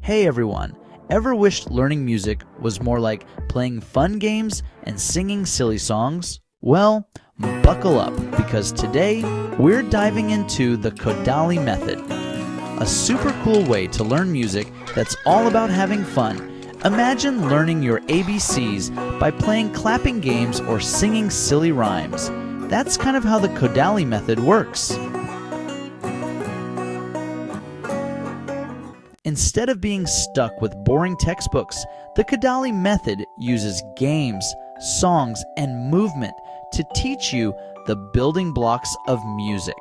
Hey everyone, ever wished learning music was more like playing fun games and singing silly songs? Well, buckle up because today we're diving into the Kodaly Method, a super cool way to learn music that's all about having fun. Imagine learning your ABCs by playing clapping games or singing silly rhymes. That's kind of how the Kodaly Method works. Instead of being stuck with boring textbooks, the Kodaly Method uses games, songs, and movement to teach you the building blocks of music.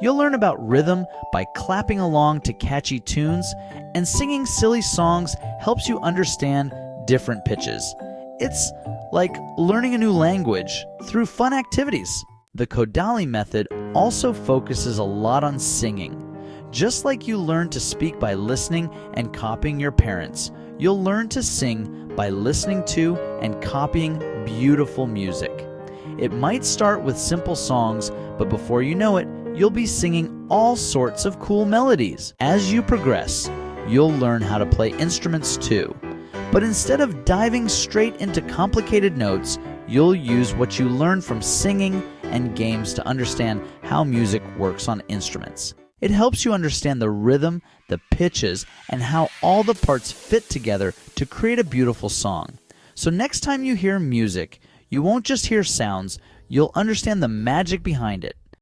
You'll learn about rhythm by clapping along to catchy tunes, and singing silly songs helps you understand different pitches. It's like learning a new language through fun activities. The Kodaly Method also focuses a lot on singing. Just like you learn to speak by listening and copying your parents, you'll learn to sing by listening to and copying beautiful music. It might start with simple songs, but before you know it, you'll be singing all sorts of cool melodies. As you progress, you'll learn how to play instruments too. But instead of diving straight into complicated notes, you'll use what you learn from singing and games to understand how music works on instruments. It helps you understand the rhythm, the pitches, and how all the parts fit together to create a beautiful song. So next time you hear music, you won't just hear sounds, you'll understand the magic behind it.